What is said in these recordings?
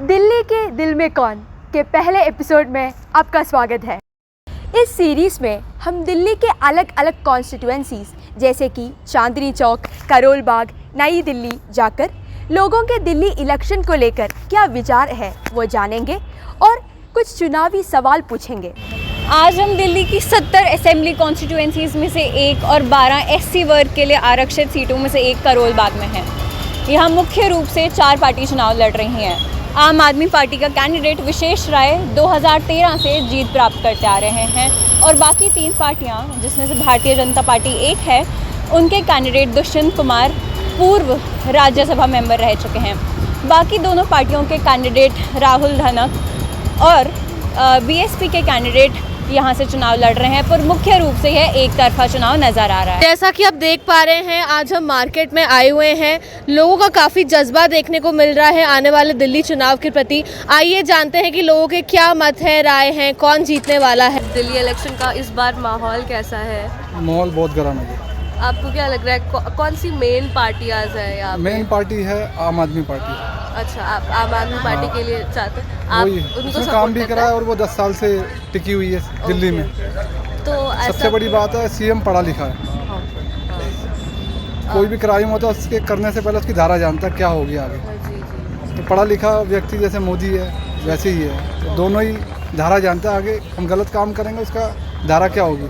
दिल्ली के दिल में कौन के पहले एपिसोड में आपका स्वागत है। इस सीरीज़ में हम दिल्ली के अलग अलग कॉन्स्टिट्यूएंसीज़ जैसे कि चांदनी चौक, करोल बाग, नई दिल्ली जाकर लोगों के दिल्ली इलेक्शन को लेकर क्या विचार है वो जानेंगे और कुछ चुनावी सवाल पूछेंगे। आज हम दिल्ली की 70 असेंबली कॉन्स्टिट्यूएंसीज़ में से एक और 12 एससी वर्ग के लिए आरक्षित सीटों में से एक करोल बाग में है। यहाँ मुख्य रूप से 4 पार्टी चुनाव लड़ रही हैं। आम आदमी पार्टी का कैंडिडेट विशेष राय 2013 से जीत प्राप्त करते आ रहे हैं और बाकी 3 पार्टियाँ जिसमें से भारतीय जनता पार्टी एक है, उनके कैंडिडेट दुष्यंत कुमार पूर्व राज्यसभा मेंबर रह चुके हैं। बाकी दोनों पार्टियों के कैंडिडेट राहुल धनक और बीएसपी के कैंडिडेट यहाँ से चुनाव लड़ रहे हैं, पर मुख्य रूप से यह एक तरफा चुनाव नज़र आ रहा है। जैसा कि आप देख पा रहे हैं, आज हम मार्केट में आए हुए हैं। लोगों का काफ़ी जज्बा देखने को मिल रहा है आने वाले दिल्ली चुनाव के प्रति। आइए जानते हैं कि लोगों के क्या मत है, राय हैं, कौन जीतने वाला है। दिल्ली इलेक्शन का इस बार माहौल कैसा है? माहौल बहुत गर्म है। आपको क्या लग रहा है कौन सी मेन पार्टी आज है यहाँ पे? मेन पार्टी है आम आदमी पार्टी। अच्छा, आप आम आदमी पार्टी के लिए चाहते हैं? आप उनको उसने काम भी करा है और वो 10 साल से टिकी हुई है दिल्ली में। तो सबसे बड़ी बात है सीएम पढ़ा लिखा है। कोई भी क्राइम होता है उसके करने से पहले उसकी धारा जानता है क्या होगी आगे। तो पढ़ा लिखा व्यक्ति जैसे मोदी है वैसे ही है, तो दोनों ही धारा जानता है आगे हम गलत काम करेंगे उसका धारा क्या होगी।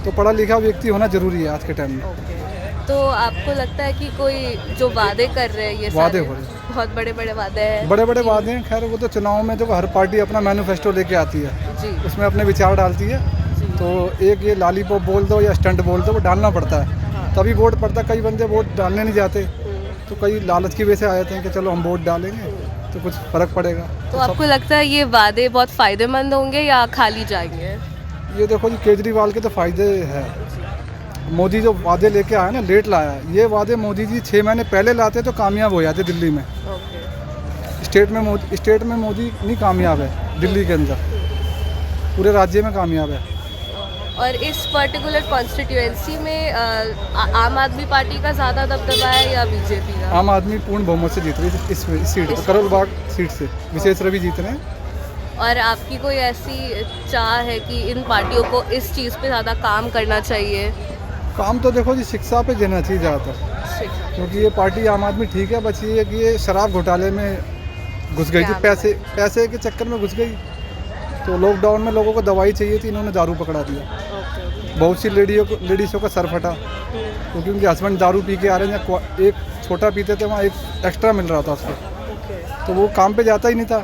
तो पढ़ा लिखा व्यक्ति होना जरूरी है आज के टाइम में। तो आपको लगता है कि कोई जो वादे कर रहे हैं, ये वादे हो रहे हैं, बहुत बड़े बड़े वादे हैं? बड़े बड़े वादे हैं। खैर वो तो चुनाव में जब हर पार्टी अपना मैनिफेस्टो लेके आती है जी, उसमें अपने विचार डालती है। तो एक ये लालीपॉप बोल दो या स्टंट बोल दो, वो डालना पड़ता है तभी वोट पड़ता है। कई बंदे वोट डालने नहीं जाते, तो कई लालच की वजह से आ जाते हैं कि चलो हम वोट डालेंगे तो कुछ फ़र्क पड़ेगा। तो आपको लगता है ये वादे बहुत फ़ायदेमंद होंगे या खाली जाएंगे? ये देखो जी, केजरीवाल के तो फ़ायदे हैं। मोदी जो वादे लेके आया ना, लेट लाया। ये वादे मोदी जी 6 महीने पहले लाते तो कामयाब हो जाते दिल्ली में। स्टेट में मोदी नहीं कामयाब है, दिल्ली के अंदर पूरे राज्य में कामयाब है। और इस पर्टिकुलर कॉन्स्टिट्यूएंसी में आम आदमी पार्टी का ज़्यादा दबदबा है या बीजेपी का? आम आदमी पूर्ण बहुमत से जीत रही है इस सीट पर, करोल बाग सीट से विशेष रवि जीत रहे हैं। और आपकी कोई ऐसी चाह है कि इन पार्टियों को इस चीज़ पे ज़्यादा काम करना चाहिए? काम तो देखो जी शिक्षा पे देना चाहिए ज़्यादातर, क्योंकि ये पार्टी आम आदमी ठीक है, बस ये है कि ये शराब घोटाले में घुस गई थी, पैसे के चक्कर में घुस गई। तो लॉकडाउन में लोगों को दवाई चाहिए थी, इन्होंने दारू पकड़ा दिया। बहुत सी लेडीज़ों का सर फटा क्योंकि उनके हस्बैंड दारू पी के आ रहे हैं। एक छोटा पीते थे, वहाँ एक एक्स्ट्रा मिल रहा था उसको, तो वो काम पे जाता ही नहीं था।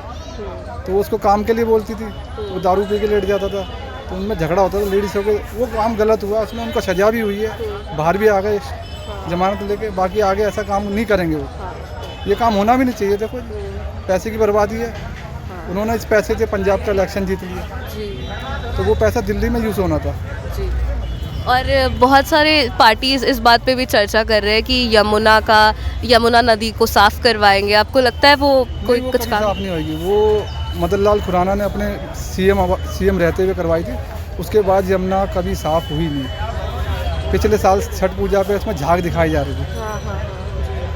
तो वो उसको काम के लिए बोलती थी, वो दारू पी के लेट जाता था, तो उनमें झगड़ा होता था लेडीज़ों के। वो काम गलत हुआ, उसमें उनका सजा भी हुई है, बाहर भी आ गए जमानत लेके। बाकी आगे ऐसा काम नहीं करेंगे वो, ये काम होना भी नहीं चाहिए। देखो पैसे की बर्बादी है। उन्होंने इस पैसे से पंजाब का इलेक्शन जीत लिया, तो वो पैसा दिल्ली में यूज़ होना था। जी। और बहुत सारे पार्टीज इस बात पे भी चर्चा कर रहे हैं कि यमुना नदी को साफ़ करवाएंगे। आपको लगता है वो कोई कुछ काम साफ नहीं होगी? वो मदन लाल खुराना ने अपने सीएम रहते हुए करवाई थी, उसके बाद यमुना कभी साफ़ हुई नहीं। पिछले साल छठ पूजा पे उसमें झाग दिखाई जा रही थी,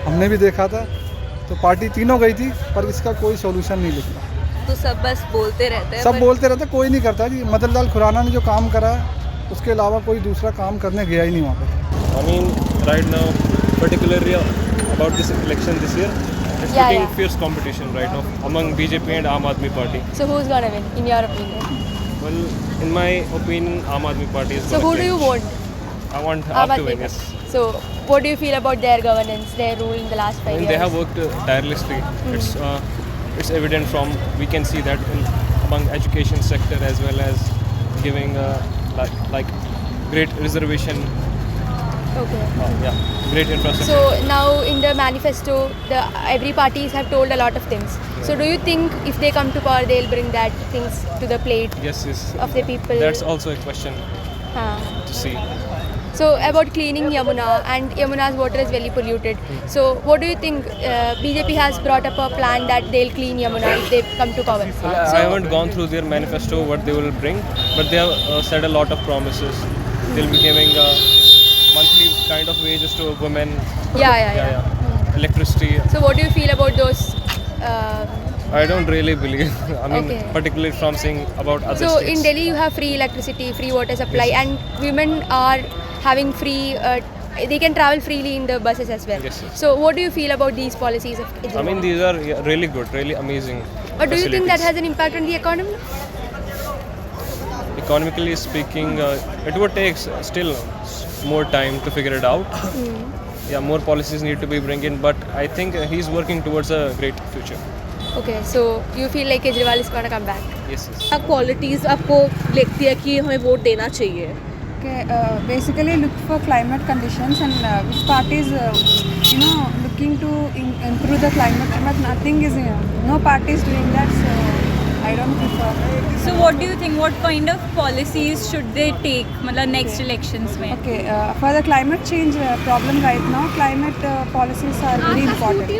हमने भी देखा था। तो पार्टी तीनों गई थी, पर इसका कोई सोल्यूशन नहीं निकला। तो सब बस बोलते रहते हैं, सब बोलते रहते, कोई नहीं करता जी। मदन लाल खुराना ने जो काम करा है उसके अलावा कोई दूसरा काम करने गया ही नहीं वहाँ पे। I mean, right now, particularly about this election this year, it's looking fierce competition right now among BJP and Aam Aadmi Party. So who's gonna win in your opinion? Well, in my opinion, Aam Aadmi Party is. So who do you want? I want Aam AAP to Aadmi win. Yes. Party. So what do you feel about their governance, their rule in the last 5 I mean, years? they have worked tirelessly. It's evident from we can see that among education sector as well as giving like great reservation. Okay. Yeah, great infrastructure. So now in the manifesto, every parties have told a lot of things. So do you think if they come to power, they'll bring that things to the plate Yes. of the people? That's also a question to see. So about cleaning Yamuna, and Yamuna's water is very polluted. So what do you think? BJP has brought up a plan that they'll clean Yamuna if they come to power. I haven't gone through their manifesto what they will bring, but they have said a lot of promises. They'll be giving monthly kind of wages to women. Yeah. Electricity. So what do you feel about those I don't really believe. I mean, Okay. particularly from seeing about other So states. in Delhi, you have free electricity, free water supply, and women are having free. They can travel freely in the buses as well. Yes, yes. So what do you feel about these policies of I mean, Kejriwal? these are really good, really amazing. But do you think that facilities. has an impact on the economy? Economically speaking, it would take still more time to figure it out. Yeah, more policies need to be bring in, but I think he's working towards a great future. Okay, so you feel like Kejriwal is gonna come back? Yes, yes. क्या qualities आपको लगती है कि हमें vote देना चाहिए? Okay, basically look for climate conditions and which party is looking to improve the climate, but nothing is no party is doing that, so I don't prefer. So what do you think? What kind of policies should they take? मतलब next elections में? Okay, for the climate change problem right now, climate policies are very important,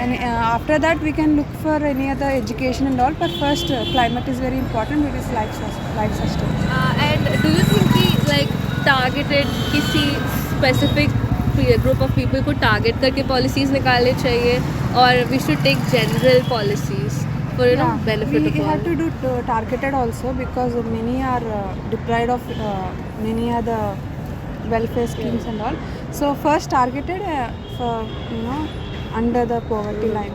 and after that we can look for any other education and all. But first, climate is very important. It is life sustenance. And do you think कि like targeted किसी specific group of people को target करके policies निकालने चाहिए, और we should take general policies for benefit we of all? have to do targeted also, because many are deprived of many other welfare schemes and all. So first targeted for under the poverty line,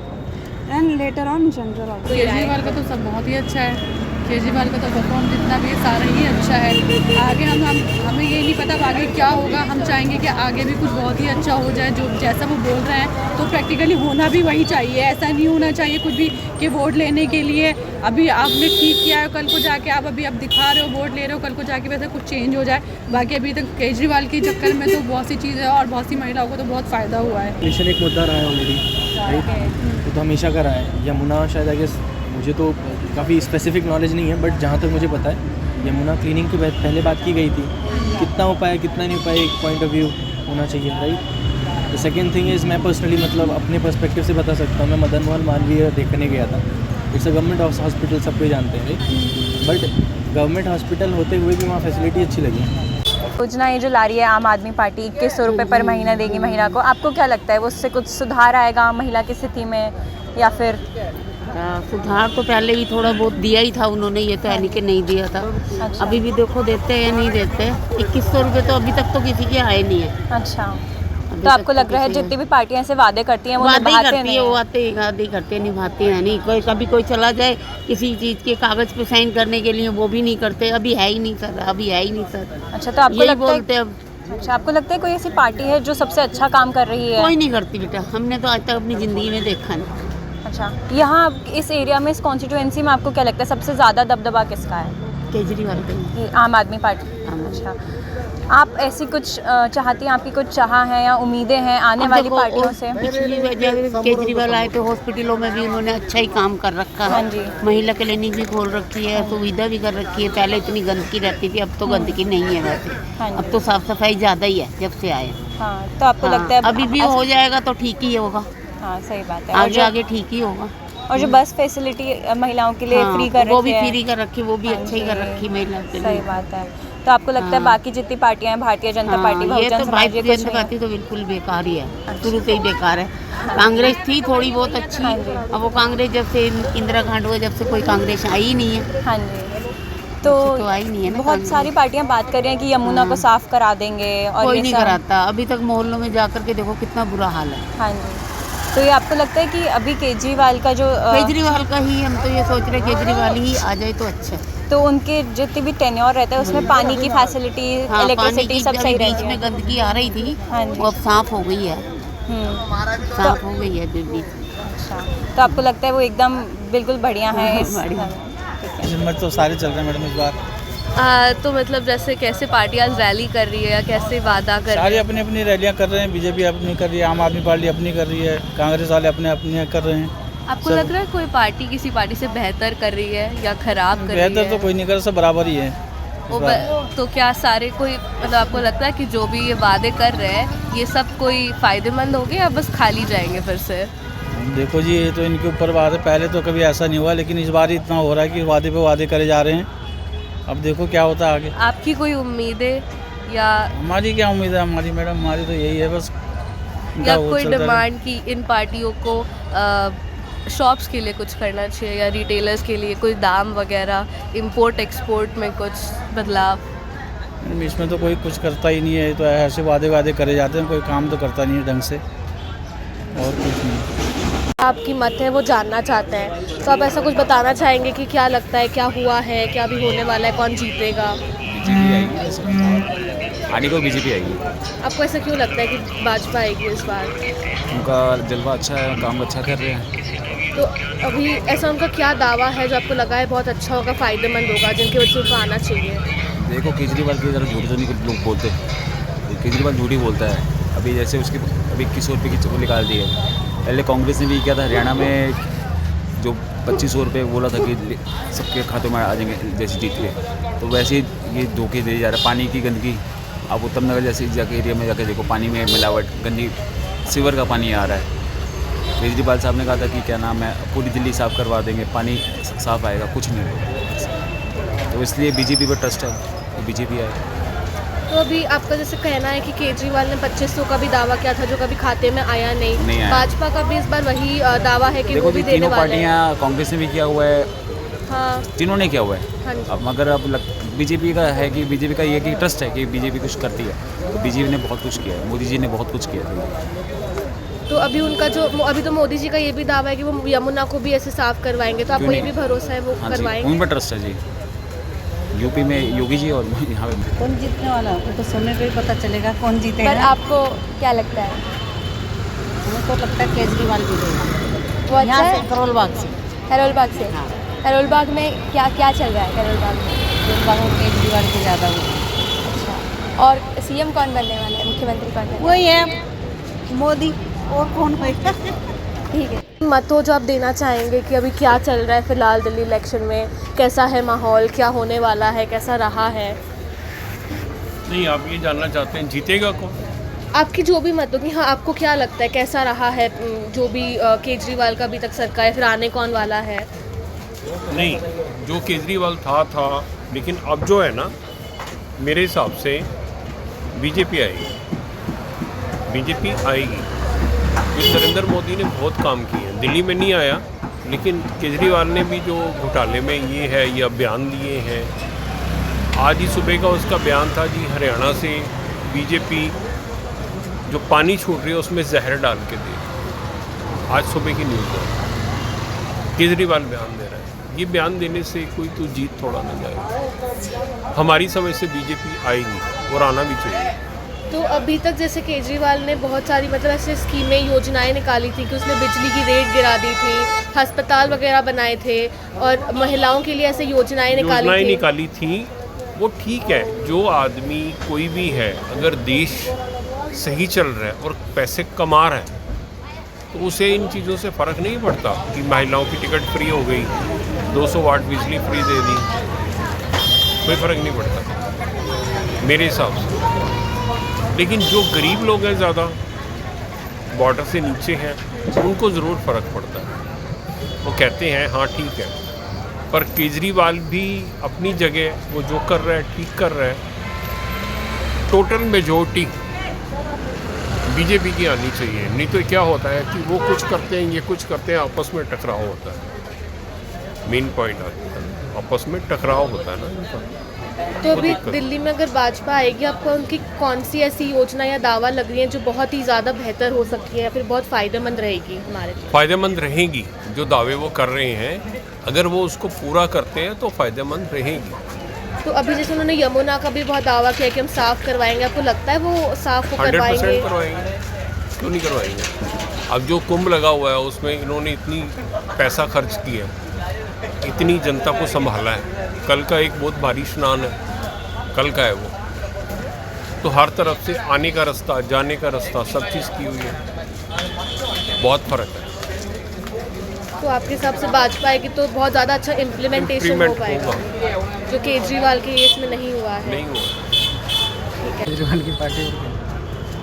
and later on general also. Kejriwal का तो सब बहुत ही अच्छा है। केजरीवाल का तो perform जितना भी है सारा ही अच्छा है। आगे हमें ये नहीं पता अब आगे क्या होगा। हम चाहेंगे कि आगे भी कुछ बहुत ही अच्छा हो जाए, जो जैसा वो बोल रहे हैं तो प्रैक्टिकली होना भी वही चाहिए। ऐसा नहीं होना चाहिए कुछ भी कि वोट लेने के लिए अभी आपने ठीक किया है, कल को जाके आप दिखा रहे हो, वोट ले रहे हो, कल को जाके वैसा कुछ चेंज हो जाए। बाकी अभी तक केजरीवाल के चक्कर में तो बहुत सी चीज़ें और बहुत सी महिलाओं को तो बहुत फ़ायदा हुआ है। मिशन एक मुद्दा रहा है ऑलरेडी, राइट? तो हमेशा का रहा है। यमुना शायद आई गेस, मुझे तो काफ़ी स्पेसिफिक नॉलेज नहीं है, बट जहाँ तक मुझे पता है यमुना क्लीनिंग की पहले बात की गई थी। कितना हो पाया कितना नहीं हो पाया, एक पॉइंट ऑफ व्यू होना चाहिए, right? The second thing is, मैं पर्सनली मतलब अपने पर्सपेक्टिव से बता सकता हूँ। मैं मदन मोहन मालवीय देखने गया था। इट्स अ गवर्नमेंट हॉस्पिटल, सब कोई जानते हैं, राइट? बट गवर्नमेंट हॉस्पिटल होते हुए भी वहाँ फैसिलिटी अच्छी लगी। योजना ये जो ला रही है आम आदमी पार्टी 2100 रुपये पर महीना देगी महिला को, आपको क्या लगता है वो उससे कुछ सुधार आएगा महिला की स्थिति में, या फिर? सुधार तो पहले भी थोड़ा बहुत दिया ही था उन्होंने, ये तो है नहीं कि नहीं दिया था। अच्छा। अभी भी देखो देते हैं या नहीं देते। 2100 रुपये तो अभी तक तो किसी के आए नहीं है। अच्छा, अभी तो तक आपको लग रहा है किसी जितनी भी पार्टियां ऐसे वादे करती हैं वो वादे ही निभाते करती है, वो नहीं? आते ही वादे ही करते हैं, निभाते हैं नहीं। कोई कभी कोई चला जाए किसी चीज़ के कागज़ पे साइन करने के लिए, वो भी नहीं करते। अभी है ही नहीं सर, अभी है ही नहीं सर। अच्छा, तो आपको यही लगता बोलते है, हैं। अच्छा आपको लगता है कोई ऐसी पार्टी है जो सबसे अच्छा काम कर रही है? कोई नहीं करती बेटा, हमने तो आज तक अपनी ज़िंदगी में देखा नहीं। अच्छा, यहाँ इस एरिया में, इस कॉन्स्टिट्यूएंसी में आपको क्या लगता है सबसे ज़्यादा दबदबा किसका है? केजरीवाल का ही। ये आम आदमी पार्टी। अच्छा, आप ऐसी कुछ चाहती हैं, आपकी कुछ चाह है या उम्मीदें हैं आने अब वाली देखो, पार्टियों से? पिछली वजह केजरीवाल आए तो हॉस्पिटलों में भी उन्होंने अच्छा ही काम कर रखा है। हाँ जी। महिला क्लिनिक भी खोल रखी है, सुविधा भी कर रखी है। पहले इतनी गंदगी रहती थी, अब तो गंदगी नहीं है वैसे। हाँ जी। अब तो साफ सफाई ज़्यादा ही है जब से आए। हाँ, तो आपको हाँ, लगता है अभी भी हो जाएगा तो ठीक ही होगा। हाँ, सही बात है। आगे आगे ठीक ही होगा। और जो बस फैसिलिटी महिलाओं के लिए हाँ, फ्री कर वो भी रखी है, फ्री कर रखी, वो भी हाँ अच्छा ही कर जी, रखी महिला के सही लिए। बात है। तो आपको लगता है हाँ। बाकी जितनी पार्टियां हैं, भारतीय जनता हाँ, पार्टी, ये बहुजन तो समाज, ये भारतीय कुछ जनता नहीं पार्टी तो बिल्कुल बेकार ही है, अच्छा। शुरू से ही बेकार है। कांग्रेस थी थोड़ी बहुत अच्छी, हाँ जी। अब वो कांग्रेस जब से इंदिरा गांधी हुई, जब से कोई कांग्रेस आई ही नहीं है। हाँ जी, तो आई नहीं है ना बहुत कांग्रेस। सारी पार्टियां बात कर रही हैं कि यमुना को साफ करा देंगे, और कोई ये नहीं सब। कराता। अभी तक मोहल्लों में जाकर के देखो कितना बुरा हाल है। हाँ जी, तो ये आपको लगता है कि अभी केजरीवाल का जो केजरीवाल का ही, हम तो ये सोच रहे केजरीवाल ही आ जाए तो अच्छा है। तो उनके जितनी भी टेन्योर रहता है उसमें पानी की फैसिलिटी, हाँ, पानी इलेक्ट्रिसिटी की सब सही बीच रहती है? में गंदगी आ रही थी, हाँ जी। वो अब साफ हो गई है। साफ हो गई है बीच। अच्छा, तो आपको लगता है वो एकदम बिल्कुल बढ़िया है इस? बढ़िया। ठीक है। हिम्मत तो सारे चल रहे हैं मैडम इस बार। तो मतलब जैसे कैसे पार्टी आज रैली कर रही है या कैसे वादा कर रही सारी है? अपनी अपनी रैलियां कर रहे हैं। बीजेपी अपनी कर रही है, आम आदमी पार्टी अपनी कर रही है, कांग्रेस वाले अपने अपने कर रहे हैं। आपको सब- लग रहा है कोई पार्टी किसी पार्टी से बेहतर कर रही है या खराब कर रही है? बेहतर तो कोई नहीं कर रहा, सब बराबर ही है इस बार। तो क्या सारे कोई, मतलब आपको लगता है कि जो भी ये वादे कर रहे हैं ये सब कोई फायदेमंद होंगे या बस खाली जाएंगे फिर से? देखो जी, ये तो इनके ऊपर बात है। पहले तो कभी ऐसा नहीं हुआ, लेकिन इस बार ही इतना हो रहा है कि वादे पे वादे करे जा रहे हैं। अब देखो क्या होता है आगे। आपकी कोई उम्मीदें या हमारी क्या उम्मीद है हमारी मैडम, हमारी तो यही है बस। या वो कोई चलता रहे। डिमांड की इन पार्टियों को शॉप्स के लिए कुछ करना चाहिए या रिटेलर्स के लिए कोई दाम वगैरह, इंपोर्ट एक्सपोर्ट में कुछ बदलाव? इसमें तो कोई कुछ करता ही नहीं है, तो ऐसे वादे करे जाते हैं, कोई काम तो करता नहीं है ढंग से, और कुछ नहीं। आपकी मत है वो जानना चाहते हैं, तो आप ऐसा कुछ बताना चाहेंगे कि क्या लगता है, क्या हुआ है, क्या भी होने वाला है, कौन जीतेगा? बीजेपी आएगी, आने को बीजेपी आएगी। आपको ऐसा क्यों लगता है कि भाजपा आएगी इस बार? उनका जलवा अच्छा है, काम अच्छा कर रहे हैं। तो अभी ऐसा उनका क्या दावा है जो आपको लगा है बहुत अच्छा होगा, फ़ायदेमंद होगा, जिनकी वजह से उनको आना चाहिए? देखो केजरीवाल की तरह झूठी तो नहीं लोग बोलते, केजरीवाल झूठी बोलता है। अभी जैसे उसकी अभी 2100 रुपये की निकाल दी है, पहले कांग्रेस ने भी किया था हरियाणा में, जो 2500 रुपये बोला था कि सबके खातों में आ जाएंगे जैसे जीत के, तो वैसे ही ये धोखे दे जा रहा है। पानी की गंदगी, आप उत्तम नगर जैसे जाके एरिया में जाके देखो, पानी में मिलावट, गंदी सीवर का पानी आ रहा है। केजरीवाल साहब ने कहा था कि क्या नाम है, पूरी दिल्ली साफ़ करवा देंगे, पानी साफ़ आएगा, कुछ नहीं होगा। तो इसलिए बीजेपी पर ट्रस्ट है, तो बीजेपी आए। तो अभी आपका जैसे कहना है कि केजरीवाल ने 2500 का भी दावा किया था जो कभी खाते में आया नहीं आया। भाजपा का भी इस बार वही दावा है कि देखो वो भी देने तीनों वाले हैं। पार्टियाँ, कांग्रेस ने भी किया हुआ है, हाँ, तीनों ने किया हुआ है। हाँ जी। अब मगर अब बीजेपी का है कि बीजेपी का ये कि ट्रस्ट है कि बीजेपी कुछ करती है, तो बीजेपी ने बहुत कुछ किया है, मोदी जी ने बहुत कुछ किया है। तो अभी उनका जो अभी तो मोदी जी का ये भी दावा है कि वो यमुना को भी ऐसे साफ करवाएंगे, तो आपको ये भी भरोसा है वो करवाएंगे? उन पर ट्रस्ट है जी। यूपी में योगी जी और यहाँ पे कौन जीतने वाला है तो समय पे ही पता चलेगा कौन जीतेगा। पर आपको क्या लगता है? हमें तो लगता है केजरीवाल जीतेगा। वो अच्छा यहाँ है? से करोल बाग से। करोल बाग से? हाँ। करोल बाग में क्या क्या चल रहा है करोल बाग में? करोल बाग में केजरीवाल की ज़्यादा हो। अच्छा, और सीएम कौन बनने वाला है, मुख्यमंत्री कौन बनने वही है मोदी, और कौन होगा? ठीक है। मतों जो आप देना चाहेंगे कि अभी क्या चल रहा है फिलहाल दिल्ली इलेक्शन में, कैसा है माहौल, क्या होने वाला है, कैसा रहा है? नहीं, आप ये जानना चाहते हैं जीतेगा कौन? आपकी जो भी मत होगी, हाँ, आपको क्या लगता है कैसा रहा है जो भी केजरीवाल का अभी तक सरकार है, फिर आने कौन वाला है? नहीं, जो केजरीवाल था, लेकिन अब जो है ना, मेरे हिसाब से बीजेपी आएगी, बीजेपी आएगी। नरेंद्र मोदी ने बहुत काम किए हैं, दिल्ली में नहीं आया, लेकिन केजरीवाल ने भी जो घोटाले में ये है, ये बयान दिए हैं। आज ही सुबह का उसका बयान था जी, हरियाणा से बीजेपी जो पानी छूट रही है उसमें जहर डाल के दे। आज सुबह की न्यूज़ है, केजरीवाल बयान दे रहा है। ये बयान देने से कोई तो जीत थोड़ा ना जाएगा। हमारी समझ से बीजेपी आएगी और आना भी चाहिए। तो अभी तक जैसे केजरीवाल ने बहुत सारी मतलब ऐसे स्कीमें, योजनाएं निकाली थी कि उसने बिजली की रेट गिरा दी थी, अस्पताल वगैरह बनाए थे, और महिलाओं के लिए ऐसे योजनाएं निकाली थी। वो ठीक है, जो आदमी कोई भी है, अगर देश सही चल रहा है और पैसे कमा रहा है, तो उसे इन चीज़ों से फ़र्क नहीं पड़ता कि महिलाओं की टिकट फ्री हो गई, 200 वाट बिजली फ्री दे दी, कोई फ़र्क नहीं पड़ता मेरे हिसाब से। लेकिन जो गरीब लोग हैं, ज़्यादा बॉर्डर से नीचे हैं, उनको ज़रूर फ़र्क पड़ता है। वो कहते हैं हाँ ठीक है, पर केजरीवाल भी अपनी जगह वो जो कर रहा है ठीक कर रहा है। टोटल मेजॉरिटी बीजेपी की आनी चाहिए, नहीं तो क्या होता है कि वो कुछ करते हैं, ये कुछ करते हैं, आपस में टकराव होता है। मेन पॉइंट आ जाता है, आपस में टकराव होता है ना। तो अभी दिल्ली में अगर भाजपा आएगी, आपको उनकी कौन सी ऐसी योजना या दावा लग रही है जो बहुत ही ज़्यादा बेहतर हो सकती है या फिर बहुत फ़ायदेमंद रहेगी हमारे लिए? फ़ायदेमंद रहेगी, जो दावे वो कर रहे हैं, अगर वो उसको पूरा करते हैं तो फ़ायदेमंद रहेगी। तो अभी जैसे उन्होंने यमुना का भी बहुत दावा किया कि हम साफ़ करवाएंगे, आपको लगता है वो साफ़ करवाएंगे? 100% करवाएंगे, क्यों नहीं करवाएंगे? अब जो कुंभ लगा हुआ है उसमें इन्होंने इतनी पैसा खर्च किया, इतनी जनता को संभाला है। कल का एक बहुत भारी स्नान है, कल का है वो, तो हर तरफ से आने का रास्ता, जाने का रास्ता, सब चीज़ की हुई है, बहुत फ़र्क है। तो आपके हिसाब से भाजपा आएगी तो बहुत ज़्यादा अच्छा इम्प्लीमेंटेशन हो पाएगा, जो केजरीवाल के केस में नहीं हुआ है? नहीं हुआ। केजरीवाल की पार्टी।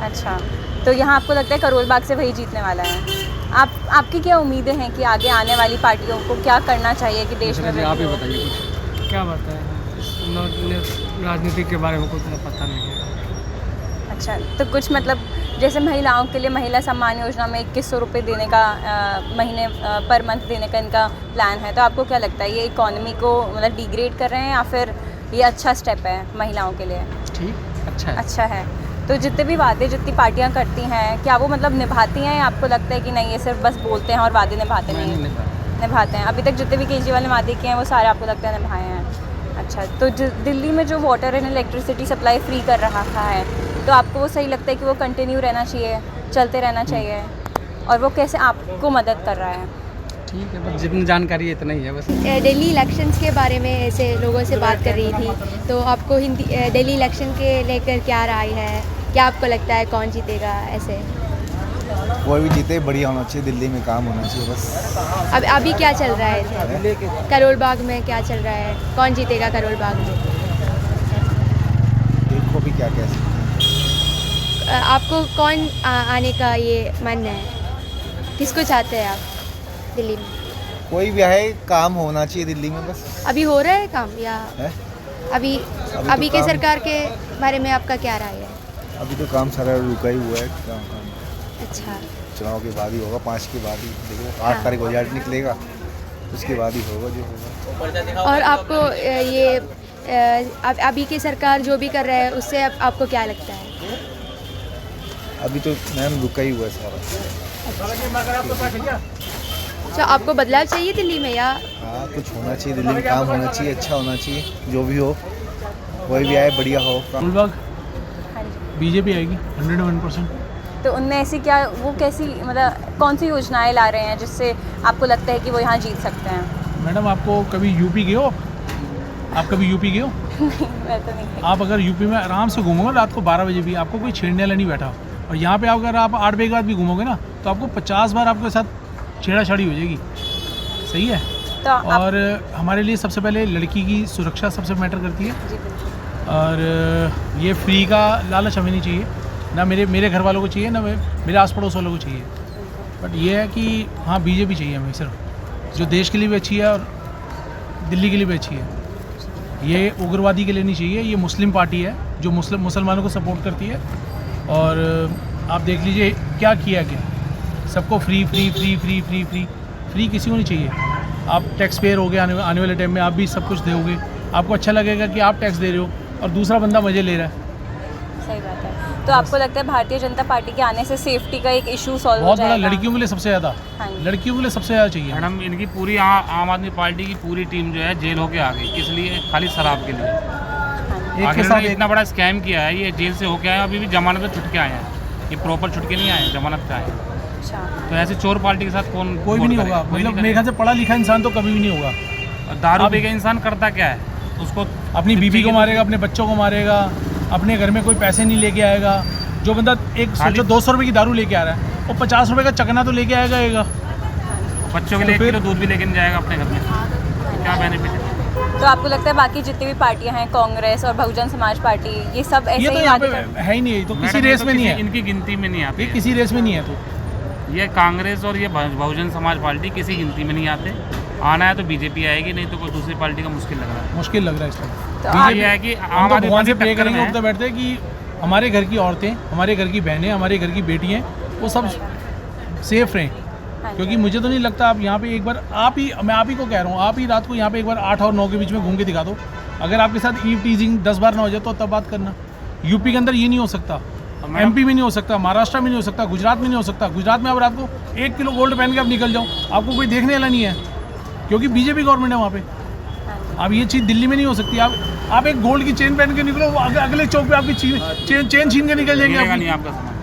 अच्छा, तो यहाँ आपको लगता है करोल बाग से वही जीतने वाला है? आपकी क्या उम्मीदें हैं कि आगे आने वाली पार्टियों को क्या करना चाहिए कि देश में? आप ही बताइए कुछ। क्या बताएं, राजनीति के बारे में कुछ पता नहीं है। अच्छा, तो कुछ मतलब जैसे महिलाओं के लिए महिला सम्मान योजना में 2100 रुपये देने का महीने पर मंथ देने का इनका प्लान है, तो आपको क्या लगता है ये इकोनॉमी को मतलब डिग्रेड कर रहे हैं या फिर ये अच्छा स्टेप है महिलाओं के लिए? ठीक, अच्छा है। तो जितने भी वादे जितनी पार्टियां करती हैं क्या वो मतलब निभाती हैं या आपको लगता है कि नहीं ये सिर्फ बस बोलते हैं और वादे निभाते नहीं हैं? निभाते हैं। अभी तक जितने भी केजरीवाल ने वादे किए हैं वो सारे आपको लगता है निभाए हैं? अच्छा, तो दिल्ली में जो water and electricity supply free कर रहा है तो आपको वो सही लगता है कि वो कंटिन्यू रहना चाहिए, चलते रहना चाहिए, और वो कैसे आपको मदद कर रहा है? ठीक है, बस जितनी जानकारी है इतना ही है बस। दिल्ली इलेक्शंस के बारे में ऐसे लोगों से बात कर रही थी, तो आपको दिल्ली इलेक्शन के लेकर क्या राय है? क्या आपको लगता है कौन जीतेगा? ऐसे कोई भी जीते बढ़िया होना चाहिए, दिल्ली में काम होना चाहिए बस। अब अभी क्या चल रहा है करोल बाग में? क्या चल रहा है? कौन जीतेगा करोल बाग में? देखो भी क्या कह सकते हैं। आपको कौन आने का ये मन है? किसको चाहते हैं आप दिल्ली में? कोई भी आए, काम होना चाहिए दिल्ली में बस। अभी हो रहा है काम या है? अभी तो के काम- सरकार के बारे में आपका क्या राय है? अभी तो काम सारा रुका ही हुआ है, काम अच्छा, चुनाव के बाद ही होगा, 5 के बाद ही देखो, 8 तारीख को रिजल्ट निकलेगा, उसके बाद ही होगा जो होगा। और आपको अभी की सरकार जो भी कर रहा है उससे आपको क्या लगता है? अभी तो मैम रुका ही हुआ है सारा। तो आपको बदलाव चाहिए दिल्ली में या? हाँ, कुछ होना चाहिए दिल्ली में, काम होना चाहिए, अच्छा होना चाहिए, जो भी हो, कोई भी आए बढ़िया हो। बीजेपी आएगी 101%। तो उनमें ऐसी क्या वो कैसी मतलब कौन सी योजनाएं ला रहे हैं जिससे आपको लगता है कि वो यहाँ जीत सकते हैं? मैडम आपको कभी यूपी गए हो? आप कभी यूपी गए हो? मैं तो नहीं। आप अगर यूपी में आराम से घूमोगे रात को 12 बजे भी, आपको कोई छेड़ने वाला नहीं बैठा। और यहाँ पे अगर आप 8 बजे के बाद भी घूमोगे ना तो आपको 50 बार आपके साथ छेड़ाछाड़ी हो जाएगी। सही है? तो और हमारे लिए सबसे पहले लड़की की सुरक्षा सबसे मैटर करती है। जी बिल्कुल। और ये फ्री का लालच हमें नहीं चाहिए, ना मेरे घर वालों को चाहिए, ना मेरे आस पड़ोस वालों को चाहिए। बट ये है कि हाँ, बीजेपी चाहिए हमें सिर्फ, जो देश के लिए भी अच्छी है और दिल्ली के लिए भी अच्छी है। ये उग्रवादी के लिए नहीं चाहिए। ये मुस्लिम पार्टी है जो मुसलमानों को सपोर्ट करती है। और आप देख लीजिए क्या किया गया, सबको free free free free free free free किसी को नहीं चाहिए। आप टैक्स पेयर हो गए, आने वाले टाइम में आप भी सब कुछ दोगे, आपको अच्छा लगेगा कि आप टैक्स दे रहे हो और दूसरा बंदा मज़े ले रहा है। सही बात है। तो आपको लगता है भारतीय जनता पार्टी के आने से सेफ्टी का एक इशू सॉल्व हो बहुत बड़ा, जाएगा? लड़कियों के लिए सबसे ज़्यादा, हाँ जी। लड़कियों के लिए सबसे ज़्यादा चाहिए। मैडम इनकी पूरी आम आदमी पार्टी की पूरी टीम जो है जेल होके आ गई, किस लिए? खाली शराब के लिए। एक के साथ इतना बड़ा स्कैम किया है, ये जेल से होके आए, अभी भी जमानत पे छुट के आए हैं। ये प्रॉपर छुट के नहीं आए, जमानत पे आए हैं। अच्छा, तो ऐसे चोर पार्टी के साथ कोई भी नहीं होगा। मतलब मेरे ख्याल से पढ़ा लिखा इंसान तो कभी भी नहीं होगा। दारू पी के इंसान करता क्या है? उसको अपनी बीवी को मारेगा, अपने बच्चों को मारेगा, अपने घर में कोई पैसे नहीं लेके आएगा। जो बंदा एक सोचो 200 रुपये की दारू लेके आ रहा है, वो 50 रुपये का चकना तो लेके आएगा। बच्चों के लिए 1 किलो दूध भी लेके नहीं जाएगा अपने घर में, क्या बेनिफिट है? तो आपको लगता है बाकी जितनी भी पार्टियां हैं, कांग्रेस और बहुजन समाज पार्टी, ये सब ऐसे ये तो ही यहाँ पे वादे है ही नहीं, तो किसी मैडम, रेस ये में नहीं है, इनकी गिनती में नहीं आते। ये किसी रेस में नहीं है। तो ये कांग्रेस और ये बहुजन समाज पार्टी किसी गिनती में नहीं आते। आना है तो बीजेपी आएगी, नहीं तो कोई दूसरी पार्टी का मुश्किल लग रहा है। मुश्किल लग रहा है इसमें। तो बीजेपी है कि हम आम तो आदमी भगवान से पार्टी प्रे टक्कर करेंगे, में उठते है। बैठते कि हमारे घर की औरतें, हमारे घर की बहनें, हमारे घर की बेटियाँ वो सब सेफ रहें। क्योंकि मुझे तो नहीं लगता आप यहाँ पे एक बार मैं आप ही को कह रहा हूँ, आप ही रात को यहाँ पे एक बार 8 और 9 के बीच में घूम के दिखा दो। अगर आपके साथ ईव टीजिंग 10 बार ना हो जाए तो तब बात करना। यूपी के अंदर ये नहीं हो सकता, एमपी में नहीं हो सकता, महाराष्ट्र में नहीं हो सकता, गुजरात में नहीं हो सकता। गुजरात में आप रात को 1 किलो गोल्ड पहन के आप निकल जाओ, आपको कोई देखने वाला नहीं है, क्योंकि बीजेपी गवर्नमेंट है वहाँ पे। अब ये चीज़ दिल्ली में नहीं हो सकती। आप एक गोल्ड की चेन पहन के निकलो, वो अगले चौक पे आपकी चेन छीन के निकल जाएंगे। नहीं आपका सामान।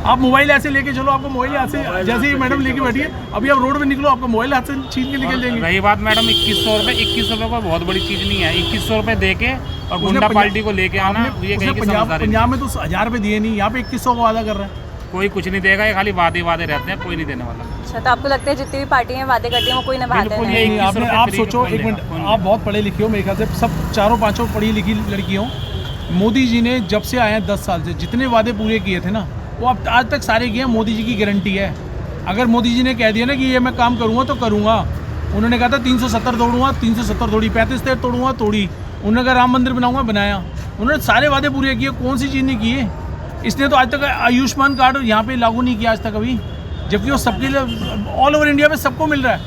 आप मोबाइल ऐसे लेके चलो, आपको मोबाइल हाथ से, जैसे ही मैडम लेके बैठी है, अभी आप रोड पे निकलो, आपको मोबाइल हाथ से छीन के निकल जाएंगे। रही बात मैडम 2100 रुपये, 2100 रुपये कोई बहुत बड़ी चीज़ नहीं है। 2100 रुपये दे के और गुंडा पार्टी को लेके आना, ये कहीं की समझदारी। पंजाब में तो 1000 रुपये दिए नहीं, यहाँ पे 2100 का वादा कर रहा है। कोई कुछ नहीं देगा, ये खाली वादे रहते हैं, कोई नहीं देने वाला। अच्छा, तो आपको लगता है जितनी भी पार्टियां वादे करती हैं वो कोई निभाते बिल्कुल नहीं? नहीं। आप सोचो एक मिनट, आप बहुत पढ़े लिखे हो, मेरे ख्याल से सब 4-5 पढ़ी लिखी लड़की हो। मोदी जी ने जब से आए हैं 10 साल से जितने वादे पूरे किए थे ना, वो अब आज तक सारे किए हैं। मोदी जी की गारंटी है। अगर मोदी जी ने कह दिया ना कि ये मैं काम करूँगा तो करूँगा। उन्होंने कहा था 370 तोड़ूंगा, 370 तोड़ी, 35 तोड़ूंगा, तोड़ी। उन्होंने कहा राम मंदिर बनाऊंगा, बनाया। उन्होंने सारे वादे पूरे किए, कौन सी चीज़ नहीं की है? इसने तो आज तक आयुष्मान कार्ड यहाँ पे लागू नहीं किया आज तक अभी, जबकि वो सबके लिए ऑल ओवर इंडिया में सबको मिल रहा है,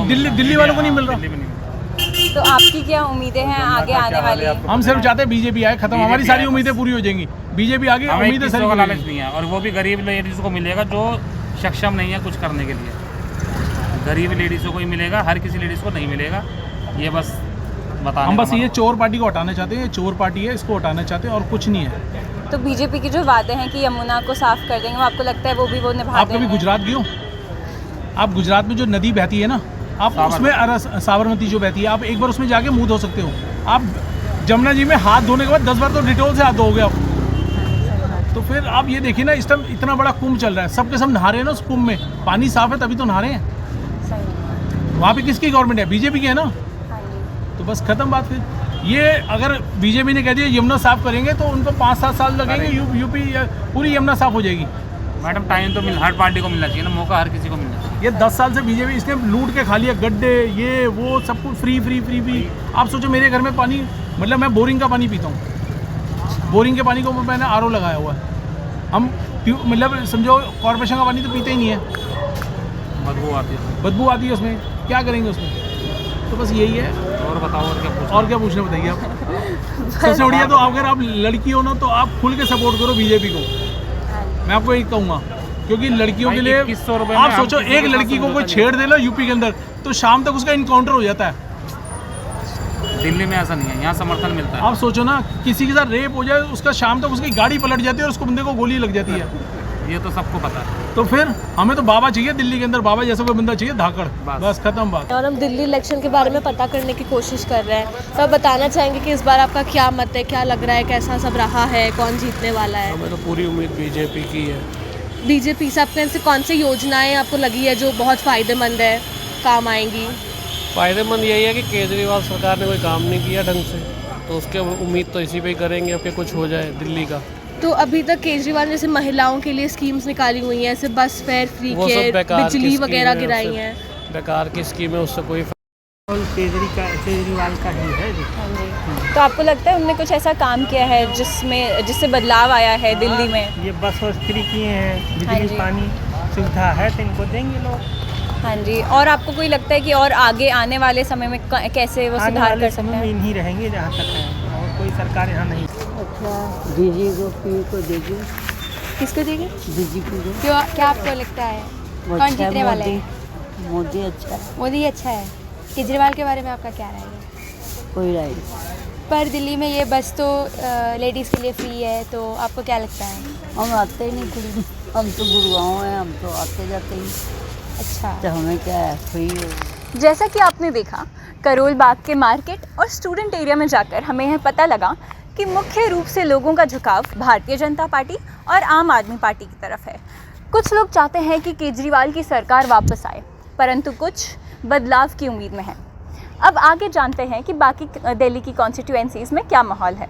दिल्ली वालों को नहीं मिल रहा। तो आपकी क्या उम्मीदें हैं आगे आने वाली? हम सिर्फ चाहते हैं बीजेपी आए, खत्म, हमारी सारी उम्मीदें पूरी हो जाएंगी। बीजेपी आगे उम्मीदें सारी का लालच नहीं है, और वो भी गरीब लेडीज़ को मिलेगा जो सक्षम नहीं है कुछ करने के लिए। गरीब लेडीज़ों को ही मिलेगा, हर किसी लेडीज़ को नहीं मिलेगा। ये बस बताना, हम बस ये चोर पार्टी को हटाना चाहते हैं, ये चोर पार्टी है, इसको हटाना चाहते हैं और कुछ नहीं है। तो बीजेपी के जो वादे हैं कि यमुना को साफ कर देंगे, वो आपको लगता है वो भी वो निभा आप कभी गुजरात गए हो? आप गुजरात में जो नदी बहती है ना, आप उसमें साबरमती जो बहती है, आप एक बार उसमें जाके मुंह धो सकते हो। आप जमुना जी में हाथ धोने के बाद 10 बार तो डिटोल से हाथ धोगे आप। तो फिर आप ये देखिए ना, इस टाइम इतना बड़ा कुंभ चल रहा है, सबके सब नहा रहे हैं ना उस कुंभ में, पानी साफ है तभी तो नहा रहे हैं। वहाँ पे किसकी गवर्नमेंट है? बीजेपी की है ना। तो बस खत्म बात। फिर ये अगर बीजेपी ने कह दिया यमुना साफ करेंगे तो उनको 5-7 साल लगेंगे, यूपी पूरी यमुना साफ हो जाएगी। मैडम टाइम तो हर पार्टी को मिलना चाहिए ना, मौका हर किसी को मिलना चाहिए। ये 10 साल से बीजेपी इसने लूट के खा लिया, गड्ढे ये वो सब कुछ फ्री। आप सोचो मेरे घर में पानी, मतलब मैं बोरिंग का पानी पीता हूँ, बोरिंग के पानी को मैंने आरओ लगाया हुआ है। हम मतलब समझो कॉर्पोरेशन का पानी तो पीते ही नहीं है, बदबू आती है उसमें, क्या करेंगे उसमें? तो बस यही है। और बताओ और क्या पूछना, बताइए आप। सबसे बढ़िया तो अगर आप लड़की हो ना तो आप खुल के सपोर्ट करो बीजेपी को, मैं आपको यही कहूँगा, क्योंकि लड़कियों के लिए आप सोचो, एक लड़की को कोई छेड़ दे लो यूपी के अंदर तो शाम तक उसका इनकाउंटर हो जाता है। दिल्ली में ऐसा नहीं है, यहाँ समर्थन मिलता है। आप सोचो ना, किसी के साथ रेप हो जाए, उसका शाम तक उसकी गाड़ी पलट जाती है और उसको बंदे को गोली लग जाती है। ये तो सबको पता है। तो फिर हमें तो बाबा चाहिए दिल्ली के अंदर, बाबा जैसा कोई बंदा चाहिए, धाकड़, बस खत्म बात। और हम दिल्ली इलेक्शन के बारे में पता करने की कोशिश कर रहे हैं, तो आप बताना चाहेंगे कि इस बार आपका क्या मत है, क्या लग रहा है, कैसा सब रहा है, कौन जीतने वाला है? हमें तो पूरी उम्मीद बीजेपी की है। बीजेपी से आपके से कौन सी योजनाएं आपको लगी है जो बहुत फ़ायदेमंद है, काम आएंगी? फ़ायदेमंद यही है कि केजरीवाल सरकार ने कोई काम नहीं किया ढंग से, तो उसके उम्मीद तो इसी पे ही करेंगे अब कि कुछ हो जाए दिल्ली का। तो अभी तक केजरीवाल जैसे महिलाओं के लिए स्कीम्स निकाली हुई हैं, जैसे बस फेयर फ्री केयर, बिजली वगैरह गिराई हैं, बेकार की स्कीम है, उससे कोई केजरीवाल का ही है। तो आपको लगता है उन्होंने कुछ ऐसा काम किया है जिससे बदलाव आया है दिल्ली में? ये बस फ्री किए हैं, बिजली पानी सुविधा है तो इनको देंगे लोग। हाँ जी। और आपको कोई लगता है कि और आगे आने वाले समय में कैसे वो सुधार कर सकते हैं? इन्हीं रहेंगे जहाँ तक है, और कोई सरकार यहाँ नहीं। अच्छा, बीजेपी को देगी। किसको देगी? बीजेपी को। क्यों, क्या आपको लगता है कौन जीतने वाला है? मोदी अच्छा है। मोदी अच्छा है। केजरीवाल के बारे में आपका क्या राय है? कोई राय नहीं। पर दिल्ली में ये बस तो लेडीज़ के लिए फ्री है, तो आपको क्या लगता है? हम आते ही नहीं खुद, हम तो गुड़गांव हैं, हम तो आते जाते ही। अच्छा, तो हमें क्या है, फ्री हो। जैसा कि आपने देखा, करोल बाग के मार्केट और स्टूडेंट एरिया में जाकर हमें यह पता लगा कि मुख्य रूप से लोगों का झुकाव भारतीय जनता पार्टी और आम आदमी पार्टी की तरफ है। कुछ लोग चाहते हैं कि केजरीवाल की सरकार वापस आए, परंतु कुछ बदलाव की उम्मीद में हैं। अब आगे जानते हैं कि बाकी दिल्ली की कॉन्स्टिट्यूएंसीज़ में क्या माहौल है।